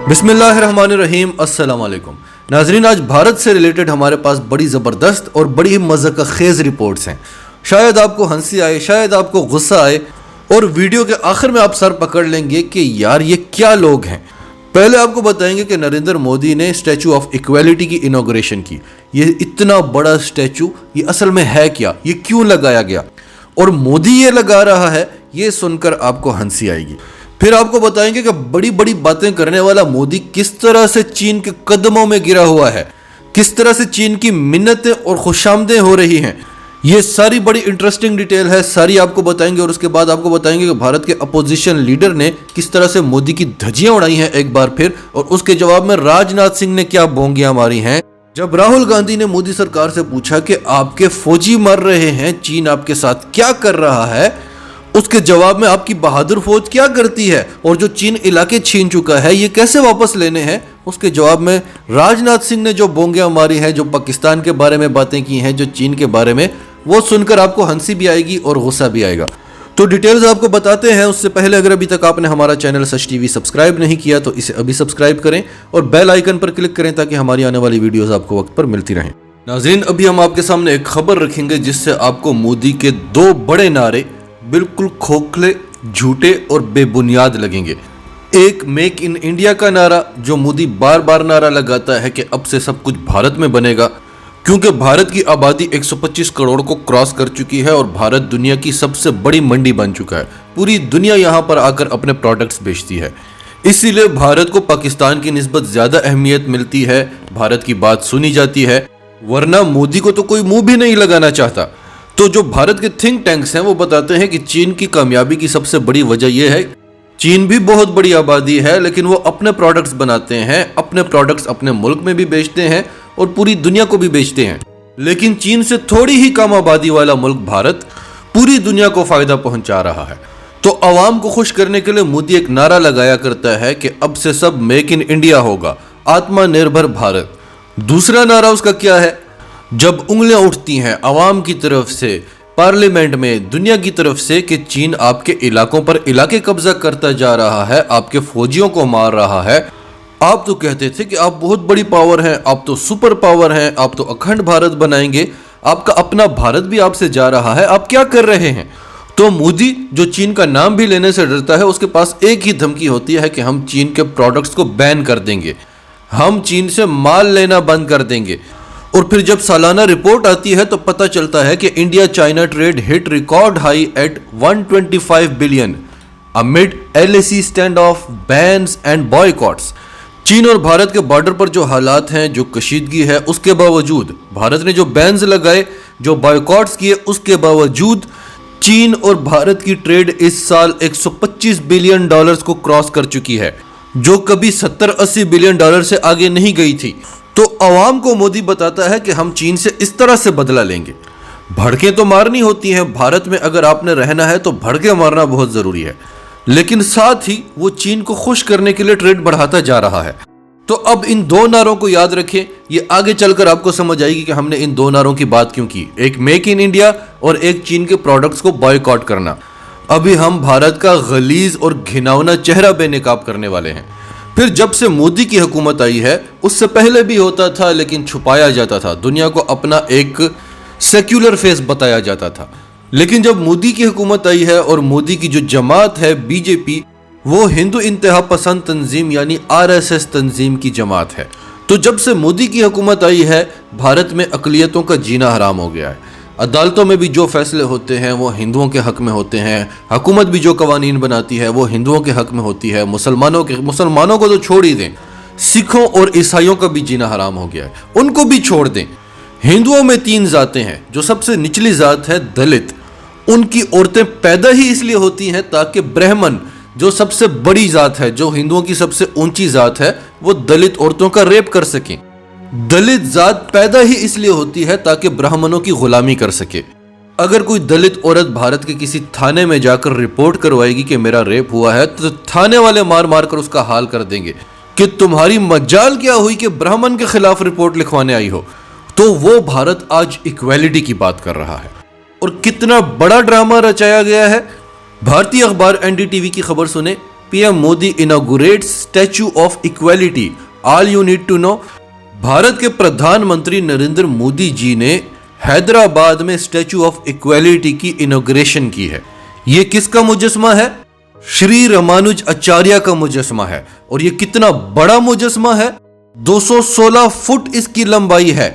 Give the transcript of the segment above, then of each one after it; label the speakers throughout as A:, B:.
A: बिस्मिल्लाहिर्रहमानिर्रहीम, अस्सलाम वालेकुम नाजरीन। आज भारत से रिलेटेड हमारे पास बड़ी ज़बरदस्त और बड़ी मज़ा खेज़ रिपोर्ट्स हैं। शायद आपको हंसी आए, शायद आपको गुस्सा आए, और वीडियो के आखिर में आप सर पकड़ लेंगे कि यार ये क्या लोग हैं। पहले आपको बताएंगे कि नरेंद्र मोदी ने स्टैचू ऑफ इक्वालिटी की इनॉग्रेशन की। ये इतना बड़ा स्टैचू ये असल में है क्या, ये क्यों लगाया गया, और मोदी ये लगा रहा है, ये सुनकर आपको हंसी आएगी। फिर आपको बताएंगे कि बड़ी बड़ी बातें करने वाला मोदी किस तरह से चीन के कदमों में गिरा हुआ है, किस तरह से चीन की मिन्नतें और खुशामदें हो रही हैं। ये सारी बड़ी इंटरेस्टिंग डिटेल है, सारी आपको बताएंगे। और उसके बाद आपको बताएंगे कि भारत के अपोजिशन लीडर ने किस तरह से मोदी की धज्जियां उड़ाई हैं एक बार फिर, और उसके जवाब में राजनाथ सिंह ने क्या बोंगियां मारी हैं। जब राहुल गांधी ने मोदी सरकार से पूछा कि आपके फौजी मर रहे हैं, चीन आपके साथ क्या कर रहा है, उसके जवाब में आपकी बहादुर फौज क्या करती है, और जो चीन इलाके छीन चुका है ये कैसे वापस लेने हैं, उसके जवाब में राजनाथ सिंह ने जो बोंगियां मारी हैं, जो पाकिस्तान के बारे में बातें की हैं, जो चीन के बारे में, वो सुनकर आपको हंसी भी आएगी और गुस्सा भी आएगा। तो डिटेल्स आपको बताते हैं। उससे पहले अगर अभी तक आपने हमारा चैनल सच टीवी सब्सक्राइब नहीं किया तो इसे अभी सब्सक्राइब करें और बेल आइकन पर क्लिक करें ताकि हमारी आने वाली वीडियोस आपको वक्त पर मिलती रहें। नाज़रीन, अभी हम आपके सामने एक खबर रखेंगे जिससे आपको मोदी के दो बड़े नारे बिल्कुल खोखले, झूठे और बेबुनियाद लगेंगे। एक मेक इन इंडिया का नारा, जो मोदी बार बार नारा लगाता है कि अब से सब कुछ भारत में बनेगा, क्योंकि भारत की आबादी 125 करोड़ को क्रॉस कर चुकी है और भारत दुनिया की सबसे बड़ी मंडी बन चुका है। पूरी दुनिया यहाँ पर आकर अपने प्रोडक्ट्स बेचती है, इसीलिए भारत को पाकिस्तान की निस्बत ज्यादा अहमियत मिलती है, भारत की बात सुनी जाती है, वरना मोदी को तो कोई मुंह भी नहीं लगाना चाहता। तो जो भारत के थिंक टैंक्स हैं वो बताते हैं कि चीन की कामयाबी की सबसे बड़ी वजह यह है, चीन भी बहुत बड़ी आबादी है लेकिन वो अपने प्रोडक्ट्स बनाते हैं, अपने प्रोडक्ट्स अपने मुल्क में भी बेचते हैं और पूरी दुनिया को भी बेचते हैं। लेकिन चीन से थोड़ी ही कम आबादी वाला मुल्क भारत पूरी दुनिया को फायदा पहुंचा रहा है। तो अवाम को खुश करने के लिए मोदी एक नारा लगाया करता है कि अब से सब मेक इन इंडिया होगा, आत्मनिर्भर भारत। दूसरा नारा उसका क्या है, जब उंगलियां उठती हैं अवाम की तरफ से, पार्लियामेंट में, दुनिया की तरफ से कि चीन आपके इलाकों पर इलाके कब्जा करता जा रहा है, आपके फौजियों को मार रहा है, आप तो कहते थे कि आप बहुत बड़ी पावर हैं, आप तो सुपर पावर हैं, आप तो अखंड भारत बनाएंगे, आपका अपना भारत भी आपसे जा रहा है, आप क्या कर रहे हैं। तो मोदी, जो चीन का नाम भी लेने से डरता है, उसके पास एक ही धमकी होती है कि हम चीन के प्रोडक्ट्स को बैन कर देंगे, हम चीन से माल लेना बंद कर देंगे। और फिर जब सालाना रिपोर्ट आती है तो पता चलता है कि India China trade hit record high at 125 billion amid LAC stand off bans and boycotts. चीन और भारत के बॉर्डर पर जो हालात हैं, जो कशीदगी है, उसके बावजूद भारत ने जो बैन्स लगाए, जो बॉयकॉट्स किए, उसके बावजूद चीन और भारत की ट्रेड इस साल 125 बिलियन डॉलर्स को क्रॉस कर चुकी है, जो कभी 70-80 बिलियन डॉलर से आगे नहीं गई थी। तो अवाम को मोदी बताता है कि हम चीन से इस तरह से बदला लेंगे। भड़कें तो मारनी होती हैं, भारत में अगर आपने रहना है तो भड़के मारना बहुत जरूरी है, लेकिन साथ ही वो चीन को खुश करने के लिए ट्रेड बढ़ाता जा रहा है। तो अब इन दो नारों को याद रखें, ये आगे चलकर आपको समझ आएगी कि हमने इन दो नारों की बात क्यों की, एक मेक इन इंडिया और एक चीन के प्रोडक्ट्स को बॉयकॉट करना। अभी हम भारत का गलीज और घिनौना चेहरा बेनकाब करने वाले हैं। फिर जब से मोदी की हुकूमत आई है, उससे पहले भी होता था लेकिन छुपाया जाता था, दुनिया को अपना एक सेक्युलर फेस बताया जाता था। लेकिन जब मोदी की हुकूमत आई है और मोदी की जो जमात है BJP, वो हिंदू इंतहा पसंद तंजीम यानी RSS तंजीम की जमात है। तो जब से मोदी की हुकूमत आई है, भारत में अकलियतों का जीना हराम हो गया है। अदालतों में भी जो फैसले होते हैं वो हिंदुओं के हक में होते हैं, हुकूमत भी जो कवानीन बनाती है वो हिंदुओं के हक में होती है। मुसलमानों को तो छोड़ ही दें, सिखों और ईसाइयों का भी जीना हराम हो गया है, उनको भी छोड़ दें। हिंदुओं में 3 जातें हैं, जो सबसे निचली जात है दलित, उनकी औरतें पैदा ही इसलिए होती हैं ताकि ब्राह्मण, जो सबसे बड़ी जात है, जो हिंदुओं की सबसे ऊंची जात है, वो दलित औरतों का रेप कर सकें। दलित जात पैदा ही इसलिए होती है ताकि ब्राह्मणों की गुलामी कर सके। अगर कोई दलित औरत भारत के किसी थाने में जाकर रिपोर्ट करवाएगी कि मेरा रेप हुआ है, तो थाने वाले मार मार कर उसका हाल कर देंगे कि तुम्हारी मजाल क्या हुई कि ब्राह्मण के खिलाफ रिपोर्ट लिखवाने आई हो। तो वो भारत आज इक्वालिटी की बात कर रहा है, और कितना बड़ा ड्रामा रचाया गया है। भारतीय अखबार NDTV की खबर सुने, PM Modi inaugurates statue of equality, all you need to know. Bharat के प्रधानमंत्री नरेंद्र मोदी जी ने हैदराबाद में स्टैच्यू ऑफ इक्वालिटी की इनॉग्रेशन की है। ये किसका मुजस्मा है? श्री रामानुज आचार्य का मुजस्मा है। और ये कितना बड़ा मुजस्मा है? 216 फुट इसकी लंबाई है।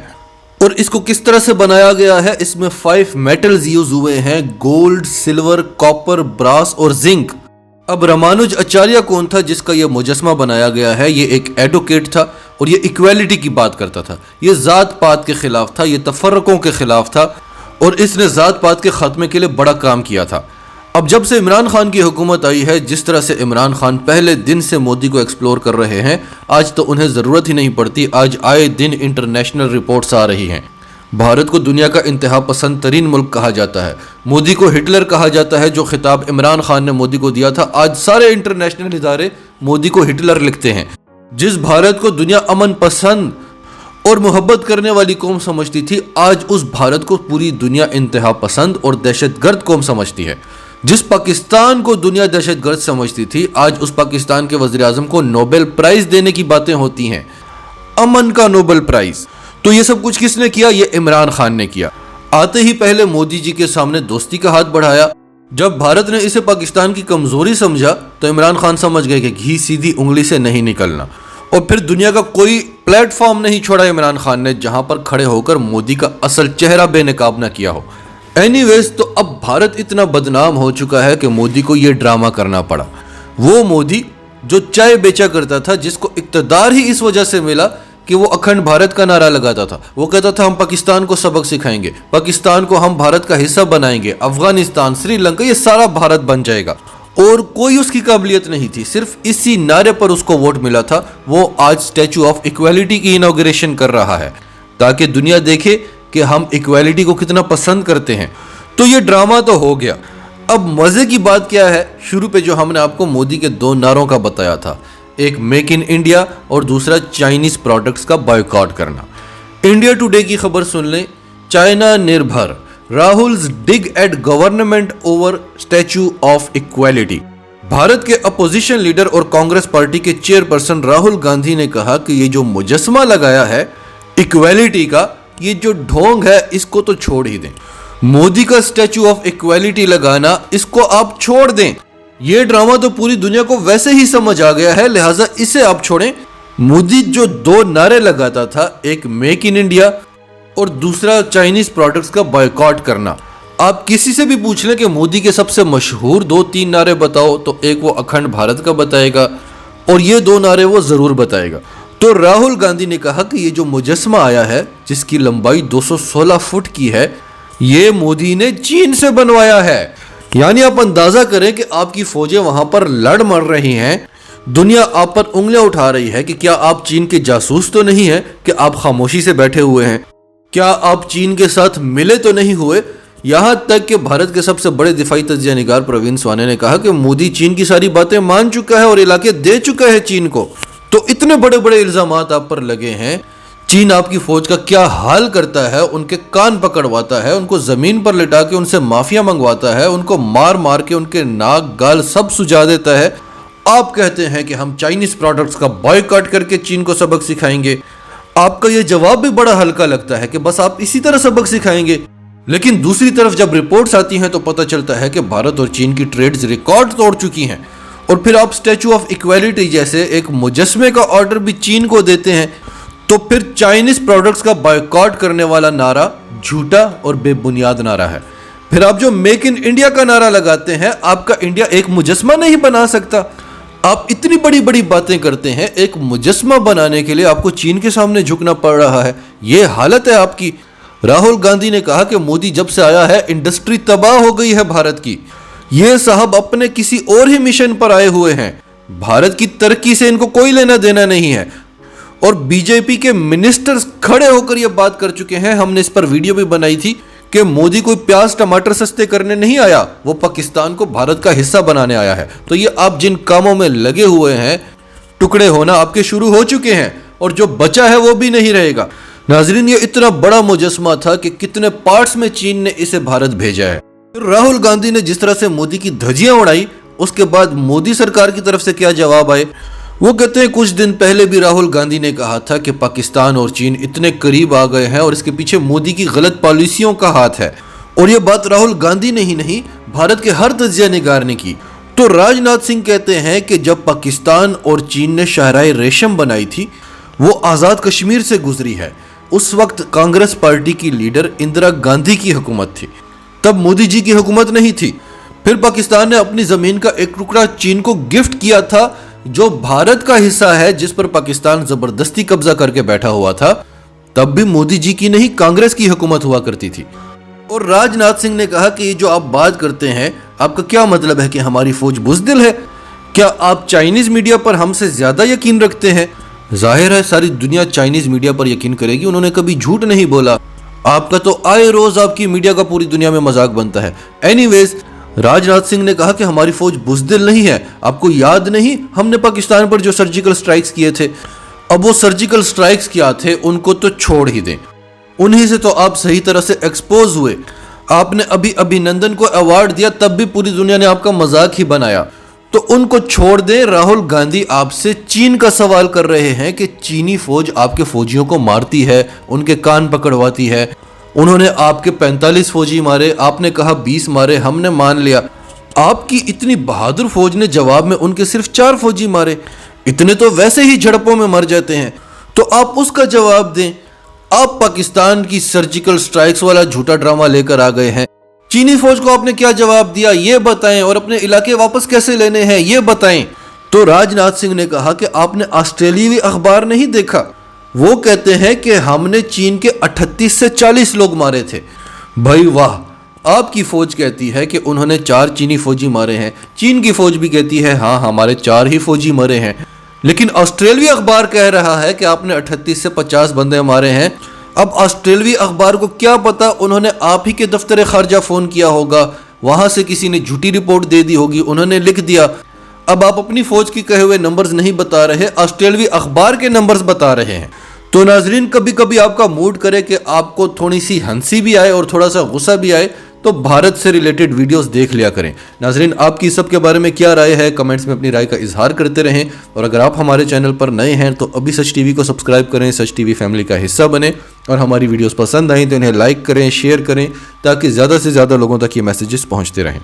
A: और इसको किस तरह से बनाया गया है? इसमें 5 मेटल्स यूज हुए हैं, गोल्ड, सिल्वर, कॉपर, ब्रास और जिंक। अब रामानुज आचार्य कौन था जिसका यह मुजस्मा बनाया गया है? ये एक एडवोकेट था और ये इक्वालिटी की बात करता था। ये जात पात के खिलाफ था, ये तफर्रकों के खिलाफ था और इसने जात पात के खात्मे के लिए बड़ा काम किया था। अब जब से इमरान खान की हुकूमत आई है, जिस तरह से इमरान खान पहले दिन से मोदी को एक्सप्लोर कर रहे हैं, आज तो उन्हें ज़रूरत ही नहीं पड़ती। आज आए दिन इंटरनेशनल रिपोर्ट्स आ रही हैं। भारत को दुनिया का इंतहा पसंद तरीन मुल्क कहा जाता है। मोदी को हिटलर कहा जाता है। जो खिताब इमरान खान ने मोदी को दिया था, आज सारे इंटरनेशनल इदारे मोदी को हिटलर लिखते हैं। जिस भारत को दुनिया अमन पसंद और मोहब्बत करने वाली कौम समझती थी, आज उस भारत को पूरी दुनिया इंतहा पसंद और दहशतगर्द कौम समझती है। जिस पाकिस्तान को दुनिया दहशतगर्द समझती थी, आज उस पाकिस्तान के वज़ीर आज़म को नोबेल प्राइज देने की बातें होती हैं, अमन का नोबेल प्राइज। तो ये सब कुछ किसने किया? ये इमरान खान ने किया। आते ही पहले मोदी जी के सामने दोस्ती का हाथ बढ़ाया। जब भारत ने इसे पाकिस्तान की कमजोरी समझा तो इमरान खान समझ गए कि घी सीधी उंगली से नहीं निकलना। और फिर दुनिया का कोई प्लेटफॉर्म नहीं छोड़ा इमरान खान ने जहां पर खड़े होकर मोदी का असल चेहरा बेनकाब न किया हो। एनीवेज, तो अब भारत इतना बदनाम हो चुका है कि मोदी को यह ड्रामा करना पड़ा। वो मोदी जो चाय बेचा करता था, जिसको इक्तदार ही इस वजह से मिला कि वो अखंड भारत का नारा लगाता था। वो कहता था हम पाकिस्तान को सबक सिखाएंगे, पाकिस्तान को हम भारत का हिस्सा बनाएंगे, अफगानिस्तान, श्रीलंका, ये सारा भारत बन जाएगा। और कोई उसकी काबिलियत नहीं थी, सिर्फ इसी नारे पर उसको वोट मिला था। वो आज स्टैच्यू ऑफ इक्वालिटी की इनॉग्रेशन कर रहा है ताकि दुनिया देखे कि हम इक्वालिटी को कितना पसंद करते हैं। तो ये ड्रामा तो हो गया। अब मजे की बात क्या है? शुरू पे जो हमने आपको मोदी के 2 नारों का बताया था, एक मेक इन इंडिया और दूसरा चाइनीज प्रोडक्ट्स का बॉयकॉट करना। इंडिया टुडे की खबर सुन लें, चाइना निर्भर, Rahul's dig eight government over statue of equality. Bharat के अपोजिशन लीडर और कांग्रेस पार्टी के चेयरपर्सन राहुल गांधी ने कहा कि ये जो मुजस्मा लगाया है इक्वालिटी का, ये जो ढोंग है, इसको तो छोड़ ही दें। मोदी का स्टैच्यू ऑफ इक्वालिटी लगाना, इसको आप छोड़ दें। ये ड्रामा तो पूरी दुनिया को वैसे ही समझ आ गया है, लिहाजा इसे आप छोड़ें। मोदी जो 2 नारे लगाता था, एक मेक इन इंडिया और दूसरा चाइनीज प्रोडक्ट्स का बॉयकॉट करना। आप किसी से भी पूछ लें कि मोदी के सबसे मशहूर 2-3 नारे बताओ, तो एक वो अखंड भारत का बताएगा और ये 2 नारे वो जरूर बताएगा। तो राहुल गांधी ने कहा कि ये जो मुजस्मा आया है, जिसकी लंबाई 216 फुट की है, ये मोदी ने चीन से बनवाया है। यानी आप अंदाजा करें कि आपकी फौजें वहां पर लड़ मर रही हैं, दुनिया आप पर उंगलियां उठा रही है कि क्या आप चीन के जासूस तो नहीं है, कि आप खामोशी से बैठे हुए हैं, क्या आप चीन के साथ मिले तो नहीं हुए। यहां तक कि भारत के सबसे बड़े दिफाई तज्जिया निगार प्रवीण स्वाने ने कहा कि मोदी चीन की सारी बातें मान चुका है और इलाके दे चुका है चीन को। तो इतने बड़े बड़े इल्जामात आप पर लगे हैं। चीन आपकी फौज का क्या हाल करता है, उनके कान पकड़वाता है, उनको जमीन पर लिटा के उनसे माफिया मंगवाता है, उनको मार मार के उनके नाक गाल सब सुझा देता है। आप कहते हैं कि हम चाइनीज प्रोडक्ट्स का बॉयकॉट करके चीन को सबक सिखाएंगे। आपका यह जवाब भी बड़ा हल्का लगता है कि बस आप इसी तरह सबक सिखाएंगे। लेकिन दूसरी तरफ जब रिपोर्ट्स आती हैं तो पता चलता है कि भारत और चीन की ट्रेड्स रिकॉर्ड तोड़ चुकी हैं। और फिर आप स्टैच्यू ऑफ इक्वालिटी जैसे एक मुजस्मे का ऑर्डर भी चीन को देते हैं। तो फिर चाइनीज प्रोडक्ट्स का बॉयकॉट करने वाला नारा झूठा और बेबुनियाद नारा है। फिर आप जो मेक इन इंडिया का नारा लगाते हैं, आपका इंडिया एक मुजस्मा नहीं बना सकता। आप इतनी बड़ी बड़ी बातें करते हैं, एक मुजस्मा बनाने के लिए आपको चीन के सामने झुकना पड़ रहा है। ये हालत है आपकी। राहुल गांधी ने कहा कि मोदी जब से आया है इंडस्ट्री तबाह हो गई है भारत की। ये साहब अपने किसी और ही मिशन पर आए हुए हैं। भारत की तरक्की से इनको कोई लेना देना नहीं है। और बीजेपी के मिनिस्टर्स खड़े होकर यह बात कर चुके हैं, हमने इस पर वीडियो भी बनाई थी, कि मोदी कोई प्याज टमाटर सस्ते करने नहीं आया, वो पाकिस्तान को भारत का हिस्सा बनाने आया है। तो ये आप जिन कामों में लगे हुए हैं, टुकड़े होना आपके शुरू हो चुके हैं और जो बचा है वो भी नहीं रहेगा। नाजरीन, ये इतना बड़ा मुजस्मा था कि कितने पार्ट्स में चीन ने इसे भारत भेजा है। राहुल गांधी ने जिस तरह से मोदी की धज्जियां उड़ाई, उसके बाद मोदी सरकार की तरफ से क्या जवाब आए। वो कहते हैं कुछ दिन पहले भी राहुल गांधी ने कहा था कि पाकिस्तान और चीन इतने करीब आ गए हैं और इसके पीछे मोदी की गलत पॉलिसियों का हाथ है। और ये बात राहुल गांधी ने ही नहीं, भारत के हर तजिया निगार ने की। तो राजनाथ सिंह कहते हैं कि जब पाकिस्तान और चीन ने शाहराह रेशम बनाई थी, वो आज़ाद कश्मीर से गुजरी है। उस वक्त कांग्रेस पार्टी की लीडर इंदिरा गांधी की हुकूमत थी, तब मोदी जी की हुकूमत नहीं थी। फिर पाकिस्तान ने अपनी ज़मीन का एक टुकड़ा चीन को गिफ्ट किया था, जो भारत का हिस्सा है, जिस पर पाकिस्तान ज़बरदस्ती कब्जा करके बैठा हुआ था। तब भी मोदी जी की नहीं, कांग्रेस की हुकूमत हुआ करती थी। और राजनाथ सिंह ने कहा कि ये जो आप बात करते हैं, आपका क्या मतलब है कि हमारी फौज बुज़दिल है? क्या आप चाइनीज़ मीडिया पर हमसे ज़्यादा यकीन रखते हैं? जाहिर है सारी दुनिया चाइनीज़ मीडिया पर यकीन करेगी, उन्होंने कभी झूठ नहीं बोला। आपका तो आए रोज़ आपकी मीडिया का पूरी दुनिया में मजाक बनता है। एनीवेज, राजनाथ सिंह ने कहा कि हमारी फौज बुज़दिल नहीं है। आपको याद नहीं, हमने पाकिस्तान पर जो सर्जिकल स्ट्राइक्स किए थे? अब वो सर्जिकल स्ट्राइक्स क्या थे, उनको तो छोड़ ही दें। उन्हीं से तो आप सही तरह से एक्सपोज हुए। आपने अभी अभिनंदन को अवार्ड दिया, तब भी पूरी दुनिया ने आपका मजाक ही बनाया। तो उनको छोड़ दें। राहुल गांधी आपसे चीन का सवाल कर रहे हैं कि चीनी फौज आपके फौजियों को मारती है, उनके कान पकड़वाती है। उन्होंने आपके 45 फौजी मारे, आपने कहा 20 मारे, हमने मान लिया। आपकी इतनी बहादुर फौज ने जवाब में उनके सिर्फ 4 फौजी मारे। इतने तो वैसे ही झड़पों में मर जाते हैं, तो आप उसका जवाब दें। आप पाकिस्तान की सर्जिकल स्ट्राइक्स वाला झूठा ड्रामा लेकर आ गए हैं। चीनी फौज को आपने क्या जवाब दिया ये बताएं, और अपने इलाके वापस कैसे लेने हैं ये बताएं। तो राजनाथ सिंह ने कहा कि आपने ऑस्ट्रेलियावी अखबार नहीं देखा। वो कहते हैं कि हमने चीन के 38 से 40 लोग मारे थे। भाई वाह, आपकी फौज कहती है कि उन्होंने 4 चीनी फौजी मारे हैं, चीन की फौज भी कहती है हाँ हमारे 4 ही फौजी मरे हैं, लेकिन ऑस्ट्रेलियावी अखबार कह रहा है कि आपने 38 से 50 बंदे मारे हैं। अब ऑस्ट्रेलियावी अखबार को क्या पता, उन्होंने आप ही के दफ्तर खारजा फ़ोन किया होगा, वहाँ से किसी ने झूठी रिपोर्ट दे दी होगी, उन्होंने लिख दिया। अब आप अपनी फ़ौज के कहे हुए नंबर्स नहीं बता रहे, ऑस्ट्रेलियावी अखबार के नंबर्स बता रहे हैं। तो नाजरीन, कभी कभी आपका मूड करे कि आपको थोड़ी सी हंसी भी आए और थोड़ा सा गुस्सा भी आए, तो भारत से रिलेटेड वीडियोस देख लिया करें। नाजरीन, आपकी सब के बारे में क्या राय है, कमेंट्स में अपनी राय का इजहार करते रहें। और अगर आप हमारे चैनल पर नए हैं तो अभी सच टीवी को सब्सक्राइब करें, सच टीवी फैमिली का हिस्सा बने। और हमारी वीडियोस पसंद आई तो इन्हें लाइक करें, शेयर करें, ताकि ज़्यादा से ज़्यादा लोगों तक ये मैसेजेस पहुँचते रहें।